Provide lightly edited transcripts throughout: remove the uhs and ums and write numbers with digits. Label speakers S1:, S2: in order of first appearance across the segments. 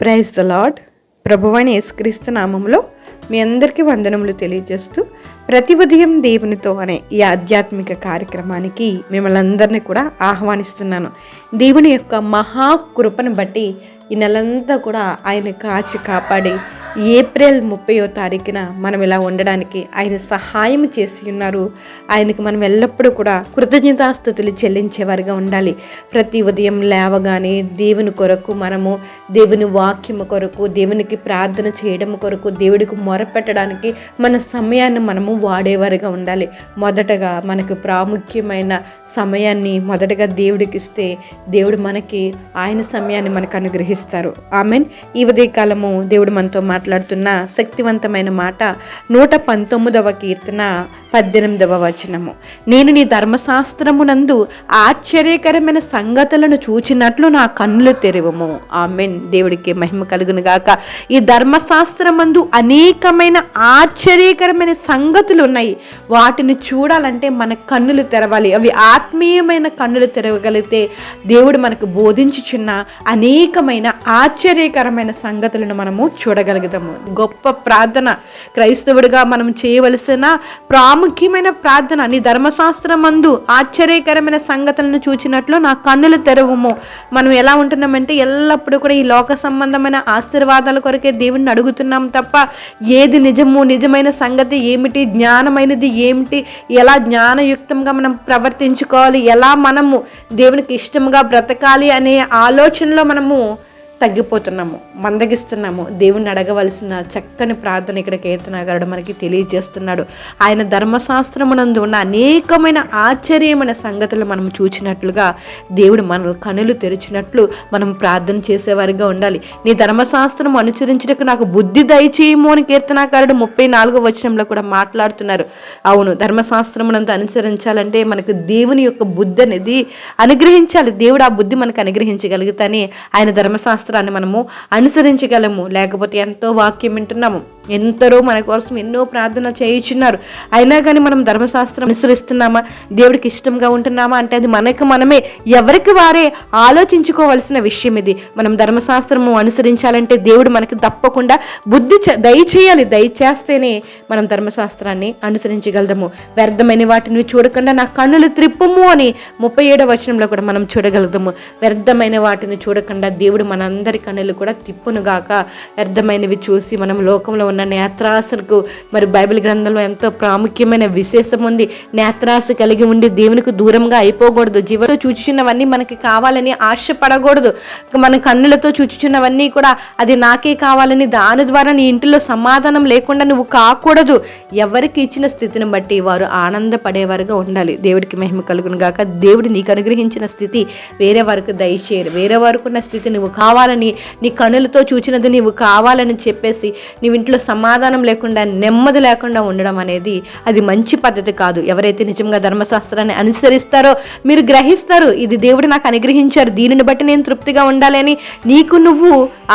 S1: Praise the lord. ప్రభువైన యేసుక్రీస్తు నామములో మీ అందరికీ వందనములు తెలియజేస్తూ ప్రతి ఉదయం దేవునితో అనే ఈ ఆధ్యాత్మిక కార్యక్రమానికి మిమ్మల్ని అందరినీ కూడా ఆహ్వానిస్తున్నాను. దేవుని యొక్క మహాకృపను బట్టి ఈ నెలంతా కూడా ఆయన కాచి కాపాడి ఏప్రిల్ 30వ తారీఖున మనం ఇలా ఉండడానికి ఆయన సహాయం చేసి ఉన్నారు. ఆయనకు మనం ఎల్లప్పుడూ కూడా కృతజ్ఞతాస్తుతులు చెల్లించేవారుగా ఉండాలి. ప్రతి ఉదయం లేవగానే దేవుని కొరకు మనము దేవుని వాక్యము కొరకు దేవునికి ప్రార్థన చేయడం కొరకు దేవుడికి మొరపెట్టడానికి మన సమయాన్ని మనము వాడేవారుగా ఉండాలి. మొదటగా మనకు ప్రాముఖ్యమైన సమయాన్ని మొదటగా దేవుడికి ఇస్తే దేవుడు మనకి ఆయన సమయాన్ని మనకు అనుగ్రహిస్తారు. ఆమెన్. ఈ ఉదయకాలము దేవుడు మనతో మాట్లాడుతున్న శక్తివంతమైన మాట 119వ కీర్తన 18వ వచనము. నేను నీ ధర్మశాస్త్రమునందు ఆశ్చర్యకరమైన సంగతులను చూచినట్లు నా కన్నులు తెరవము. ఆమెన్. దేవుడికి మహిమ కలుగును గాక. ఈ ధర్మశాస్త్రమందు అనేకమైన ఆశ్చర్యకరమైన సంగతులు ఉన్నాయి. వాటిని చూడాలంటే మన కన్నులు తెరవాలి. అవి ఆత్మీయమైన కన్నులు తెరవగలిగితే దేవుడు మనకు బోధించుచున్న అనేకమైన ఆశ్చర్యకరమైన సంగతులను మనము చూడగలుగుతాము. గొప్ప ప్రార్థన క్రైస్తవుడిగా మనం చేయవలసిన ప్రాముఖ్యమైన ప్రార్థన. నీ ధర్మశాస్త్రమందు ఆశ్చర్యకరమైన సంగతులను చూచినట్లు నా కన్నులు తెరవము. మనం ఎలా ఉంటున్నామంటే ఎల్లప్పుడూ కూడా ఈ లోక సంబంధమైన ఆశీర్వాదాల కొరకే దేవుణ్ణి అడుగుతున్నాం తప్ప ఏది నిజము, నిజమైన సంగతి ఏమిటి, జ్ఞానమైనది ఏమిటి, ఎలా జ్ఞానయుక్తంగా మనం ప్రవర్తించుకోవాలి, ఎలా మనము దేవునికి ఇష్టంగా బ్రతకాలి అనే ఆలోచనలో మనము తగ్గిపోతున్నాము, మందగిస్తున్నాము. దేవుణ్ణి అడగవలసిన చక్కని ప్రార్థన ఇక్కడ కీర్తనకారుడు మనకి తెలియజేస్తున్నాడు. ఆయన ధర్మశాస్త్రమునందు ఉన్న అనేకమైన ఆశ్చర్యమైన సంగతులు మనం చూచినట్లుగా దేవుడు మన కనులు తెరిచినట్లు మనం ప్రార్థన చేసేవారిగా ఉండాలి. నీ ధర్మశాస్త్రం అనుసరించడానికి నాకు బుద్ధి దయచేయము అని కీర్తనకారుడు 34వ వచనంలో కూడా మాట్లాడుతున్నారు. అవును, ధర్మశాస్త్రమునందు అనుసరించాలంటే మనకు దేవుని యొక్క బుద్ధి అనేది అనుగ్రహించాలి. దేవుడు ఆ బుద్ధి మనకు అనుగ్రహించగలుగుతానే ఆయన ధర్మశాస్త్రం మనము అనుసరించగలము. లేకపోతే ఎంతో వాక్యం వింటున్నాము, ఎందరో మన కోసం ఎన్నో ప్రార్థన చేయించున్నారు, అయినా కానీ మనం ధర్మశాస్త్రం అనుసరిస్తున్నామా, దేవుడికి ఇష్టంగా ఉంటున్నామా అంటే అది మనమే ఎవరికి వారే ఆలోచించుకోవాల్సిన విషయం. ఇది మనం ధర్మశాస్త్రము అనుసరించాలంటే దేవుడు మనకి తప్పకుండా బుద్ధి దయచేయాలి. దయచేస్తేనే మనం ధర్మశాస్త్రాన్ని అనుసరించగలము. వ్యర్థమైన వాటిని చూడకుండా నా కన్నులు త్రిప్పుము అని 37వ వచనంలో కూడా మనం చూడగలుగుతాము. వ్యర్థమైన వాటిని చూడకుండా దేవుడు మనందరి కన్నులు కూడా తిప్పునుగాక. వ్యర్థమైనవి చూసి మనం లోకంలో ఉన్న నేత్రాశకు మరి బైబిల్ గ్రంథంలో ఎంతో ప్రాముఖ్యమైన విశేషం ఉంది. నేత్రాశ కలిగి ఉండి దేవునికి దూరంగా అయిపోకూడదు. జీవంతో చూచుచున్నవన్నీ మనకి కావాలని ఆశపడకూడదు. మన కన్నులతో చూచుచున్నవన్నీ కూడా అది నాకే కావాలని దాని ద్వారా నీ ఇంటిలో సమాధానం లేకుండా నువ్వు కాకూడదు. ఎవరికి ఇచ్చిన స్థితిని బట్టి వారు ఆనందపడేవారుగా ఉండాలి. దేవుడికి మహిమ కలుగును గాక. దేవుడు నీకు అనుగ్రహించిన స్థితి వేరే వారికి దయచేయరు. వేరే వారికి ఉన్న స్థితి నువ్వు కావాలని, నీ కన్నులతో చూచినది నీవు కావాలని చెప్పేసి నీవు ఇంట్లో సమాధానం లేకుండా నెమ్మది లేకుండా ఉండడం అనేది అది మంచి పద్ధతి కాదు. ఎవరైతే నిజంగా ధర్మశాస్త్రాన్ని అనుసరిస్తారో మీరు గ్రహిస్తారు, ఇది దేవుడు నాకు అనుగ్రహించారు, దీనిని బట్టి నేను తృప్తిగా ఉండాలి అని. నీకు నువ్వు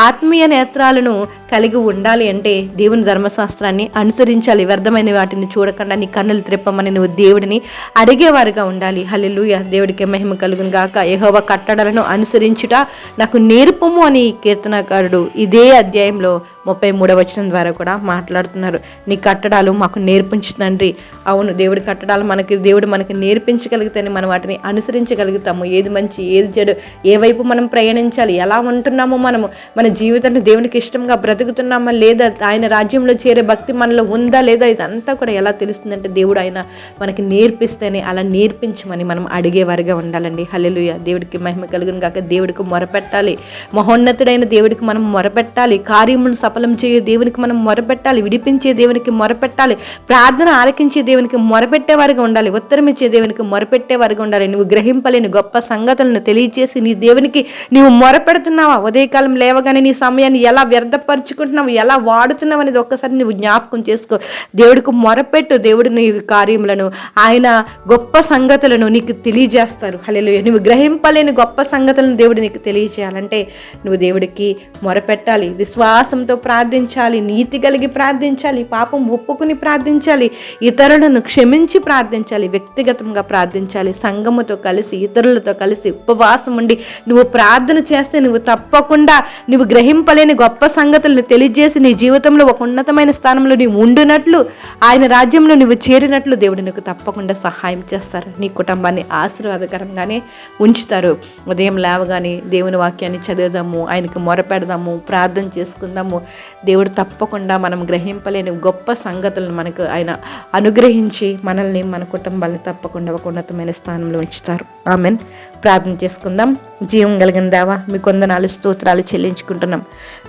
S1: ఆత్మీయ నేత్రాలను కలిగి ఉండాలి అంటే దేవుని ధర్మశాస్త్రాన్ని అనుసరించాలి. వ్యర్థమైన వాటిని చూడకుండా నీ కన్నులు త్రిప్పమని నువ్వు దేవుడిని అడిగేవారుగా ఉండాలి. హల్లెలూయా. దేవుడికి మహిమ కలుగును గాక. యెహోవా కట్టడలను అనుసరించుట నాకు నేర్పము అని కీర్తనకారుడు ఇదే అధ్యాయంలో 33వ వచనం ద్వారా కూడా మాట్లాడుతున్నారు. నీ కట్టడాలు మాకు నేర్పించు తండ్రి. అవును, దేవుడు మనకి నేర్పించగలిగితేనే మనం వాటిని అనుసరించగలుగుతాము. ఏది మంచి, ఏది చెడు, ఏ వైపు మనం ప్రయాణించాలి, ఎలా ఉంటున్నామో మనము, మన జీవితాన్ని దేవునికి ఇష్టంగా బ్రతుకుతున్నామా లేదా, ఆయన రాజ్యంలో చేరే భక్తి మనలో ఉందా లేదా, ఇదంతా కూడా ఎలా తెలుస్తుందంటే దేవుడు ఆయన మనకి నేర్పిస్తేనే. అలా నేర్పించమని మనం అడిగేవారిగా ఉండాలండి. హల్లెలూయా. దేవుడికి మహిమ కలుగును గాక. దేవుడికి మొరపెట్టాలి. మహోన్నతుడైన దేవుడికి మనం మొరపెట్టాలి. కార్యమును సఫలం చేయే దేవునికి మనం మొరపెట్టాలి. విడిపించే దేవునికి మొరపెట్టాలి. ప్రార్థన ఆలకించే దేవునికి మొరపెట్టేవారిగా ఉండాలి. ఉత్తరం ఇచ్చే దేవునికి మొరపెట్టేవారిగా ఉండాలి. నువ్వు గ్రహింపలేని గొప్ప సంగతులను తెలియచేసి నీ దేవునికి నీవు మొరపెడుతున్నావా? ఉదయకాలం లేవగానే నీ సమయాన్ని ఎలా వ్యర్థపరుచుకుంటున్నావు, ఎలా వాడుతున్నావు అనేది ఒక్కసారి నువ్వు జ్ఞాపకం చేసుకో. దేవుడికి మొరపెట్టు. దేవుడు నీ కార్యములను, ఆయన గొప్ప సంగతులను నీకు తెలియజేస్తారు. హల్లెలూయా. నువ్వు గ్రహింపలేని గొప్ప సంగతులను దేవుడు నీకు తెలియజేయాలంటే నువ్వు దేవుడికి మొరపెట్టాలి. విశ్వాసంతో ప్రార్థించాలి, నీతి కలిగి ప్రార్థించాలి, పాపం ఒప్పుకుని ప్రార్థించాలి, ఇతరులను క్షమించి ప్రార్థించాలి, వ్యక్తిగతంగా ప్రార్థించాలి, సంఘముతో కలిసి ఇతరులతో కలిసి ఉపవాసం ఉండి నువ్వు ప్రార్థన చేస్తే నువ్వు తప్పకుండా నువ్వు గ్రహింపలేని గొప్ప సంగతులను తెలియజేసి నీ జీవితంలో ఒక ఉన్నతమైన స్థానంలో నీవు ఉండునట్లు, ఆయన రాజ్యంలో నువ్వు చేరినట్లు దేవుడు నీకు తప్పకుండా సహాయం చేస్తారు. నీ కుటుంబాన్ని ఆశీర్వాదకరంగానే ఉంచుతారు. ఉదయం లేవగానే దేవుని వాక్యాన్ని చదువుదాము, ఆయనకు మొరపెడదాము, ప్రార్థన చేసుకుందాము. దేవుడు తప్పకుండా మనం గ్రహింపలేని గొప్ప సంగతులను మనకు ఆయన అనుగ్రహించి మనల్ని మన కుటుంబాన్ని తప్పకుండా ఒక ఉన్నతమైన స్థానంలో ఉంచుతారు. ఆమెన్. ప్రార్థన చేసుకుందాం. జీవం కలిగిన దేవా, మీ కొందనాలు స్తోత్రాలు చెల్లించుకుంటున్నాం.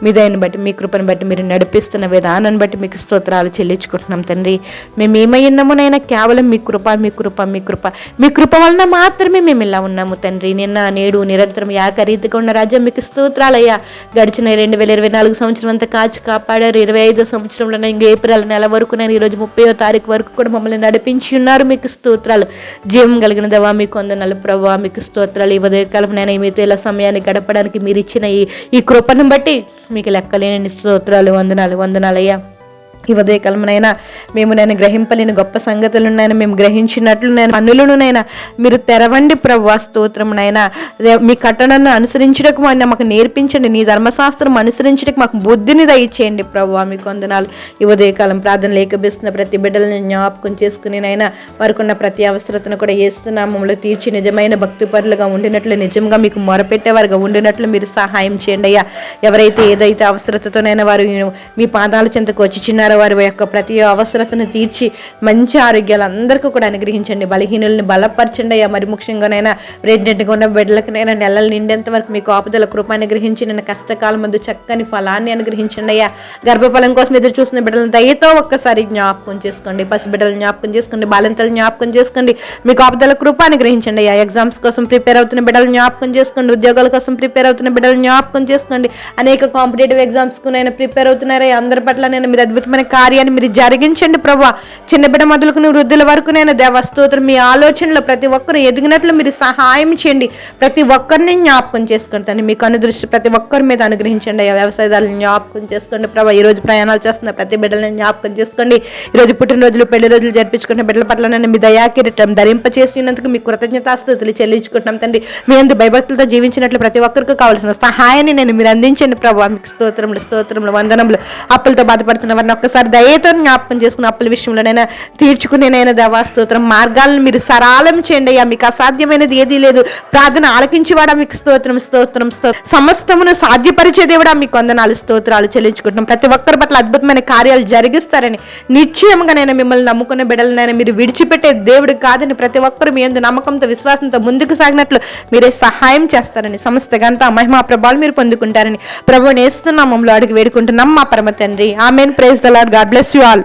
S1: మీ దయని బట్టి, మీ కృపను బట్టి, మీరు నడిపిస్తున్న విధానాన్ని బట్టి మీకు స్తోత్రాలు చెల్లించుకుంటున్నాం తండ్రి. మేము ఏమయ్యున్నామునైనా కేవలం మీ కృప, మీ కృప, మీ కృప, మీ కృప వలన మాత్రమే మేము ఇలా ఉన్నాము తండ్రి. నిన్న నేడు నిరంతరం ఏకరీతిగా ఉన్న రాజ్యం మీకు స్తోత్రాలయ్యా. గడిచిన 2024 సంవత్సరం అంతా కాచి కాపాడారు. 25వ సంవత్సరంలో ఇంకా ఏప్రిల్ నెల వరకు నేను ఈరోజు 30వ తారీఖు వరకు కూడా మమ్మల్ని నడిపించి ఉన్నారు. మీకు స్తోత్రాలు. జీవం కలిగిన దేవా, మీకు వందనాలు ప్రభువా, మీకు స్తోత్రాలు. ఈ ఉదయకాలం నేను మీతో ఇలా సమయాన్ని గడపడానికి మీరు ఇచ్చిన ఈ కృపను బట్టి మీకు లెక్కలేని స్తోత్రాలు, వందనాలయ్యా. ఈ ఉదయకాలమునైనా నేను గ్రహింపలేని గొప్ప సంగతులునైనా మేము గ్రహించినట్లు నేను పన్నులనునైనా మీరు తెరవండి ప్రభువా. స్తోత్రమునైనా మీ కట్టడను అనుసరించడానికి మాకు నేర్పించండి. నీ ధర్మశాస్త్రం అనుసరించడానికి మాకు బుద్ధిని దయచేయండి ప్రభువా. మీకు వందనాలు. ఈ ఉదయకాలం ప్రార్థన లేఖపిస్తున్న ప్రతి బిడ్డలను జ్ఞాపకం చేసుకుని నైనా వారికున్న ప్రతి అవసరతను కూడా ఏస్తున్నామములు తీర్చి నిజమైన భక్తిపరులుగా ఉండినట్లు, నిజంగా మీకు మొరపెట్టేవారుగా ఉండినట్లు మీరు సహాయం చేయండి అయ్యా. ఎవరైతే ఏదైతే అవసరతతోనైనా వారు మీ పాదాల చెంతకు వచ్చి చిన్నారో వారి యొక్క ప్రతి అవసరతను తీర్చి మంచి ఆరోగ్యాలు అందరికీ కూడా అనుగ్రహించండి. బలహీనుల్ని బలపరచండి అయ్యా. మరి ముఖ్యంగానైనా ప్రెగ్నెంట్గా ఉన్న బిడ్డలకనైనా నెలలు నిండేంత వరకు మీకు ఆపుదల కృప అనుగ్రహించి నేను కష్టకాలం ముందు చక్కని ఫలాన్ని అనుగ్రహించండి అయ్యా. గర్భఫలం కోసం ఎదురు చూసిన బిడ్డలను దయతో ఒక్కసారి జ్ఞాపకం చేసుకోండి. పసి బిడ్డలు జ్ఞాపకం చేసుకోండి. బాలింతలు జ్ఞాపకం చేసుకోండి. మీకు ఆపుదల కృప అనుగ్రహించండి అయ్యా. ఎగ్జామ్స్ కోసం ప్రిపేర్ అవుతున్న బిడ్డలు జ్ఞాపకం చేసుకోండి. ఉద్యోగాల కోసం ప్రిపేర్ అవుతున్న బిడ్డలు జ్ఞాపకం చేసుకోండి. అనేక కాంపిటేటివ్ ఎగ్జామ్స్కు నేను ప్రిపేర్ అవుతున్నారయ్యా. అందరి పట్ల నేను మీరు అద్భుతమైన కార్యాన్ని మీరు జరిగించండి ప్రభువా. చిన్న బిడ్డ మొదలుకుని వృద్ధుల వరకు నేను దేవస్తోత్రం మీ ఆలోచనలో ప్రతి ఒక్కరు ఎదిగినట్లు మీరు సహాయం చేయండి. ప్రతి ఒక్కరిని జ్ఞాపకం చేసుకుంటాను. మీకు అనుదృష్టి ప్రతి ఒక్కరి మీద అనుగ్రహించండి అయ్యా. వ్యవసాయదారులను జ్ఞాపకం చేసుకోండి ప్రభా. ఈరోజు ప్రయాణాలు చేస్తున్న ప్రతి బిడ్డలను జ్ఞాపకం చేసుకోండి. ఈరోజు పుట్టినరోజులు, పెళ్లి రోజులు జరిపించుకున్న బిడ్డల పట్ల నేను మీ దయాకిరీటం ధరింపచేసినందుకు మీకు కృతజ్ఞతాస్తుతులు చెల్లించుకుంటున్నాం తండ్రి. మీ అందు భయభక్తులతో జీవించినట్లు ప్రతి ఒక్కరికి కావాల్సిన సహాయాన్ని నేను మీరు అందించండి ప్రభావ. మీకు స్తోత్రములు, వందనములు. అప్పులతో బాధపడుతున్న వారిని ఒక్కసారి దయతో జ్ఞాపకం చేసుకున్న అప్పుల విషయంలోనైనా తీర్చుకునేనైనా దేవా స్తోత్రం. మార్గాలను మీరు సరళం చేయండి అయ్యా. మీకు అసాధ్యమైనది ఏదీ లేదు. ప్రార్థన ఆలకించేవాడా మీకు స్తోత్రం. సమస్తమును సాధ్యపరిచే దేవుడా మీకు వందనాలు, స్తోత్రాలు చెల్లించుకుంటున్నాం. ప్రతి ఒక్కరి పట్ల అద్భుతమైన కార్యాలు జరిగిస్తారని నిశ్చయంగా నేను మిమ్మల్ని నమ్ముకున్న బిడ్డలనైనా మీరు విడిచిపెట్టే దేవుడు కాదని ప్రతి ఒక్కరు మీ యందు నమ్మకంతో విశ్వాసంతో ముందుకు సాగినట్లు మీరే సహాయం చేస్తారని, సమస్త ఘనత మహిమా ప్రభావాలు మీరు పొందుకుంటారని ప్రభువుని యేసు నామములో అడిగి వేడుకుంటున్నాం మా పరమ తండ్రి. ఆమేన్. Praise the Lord. God bless you all.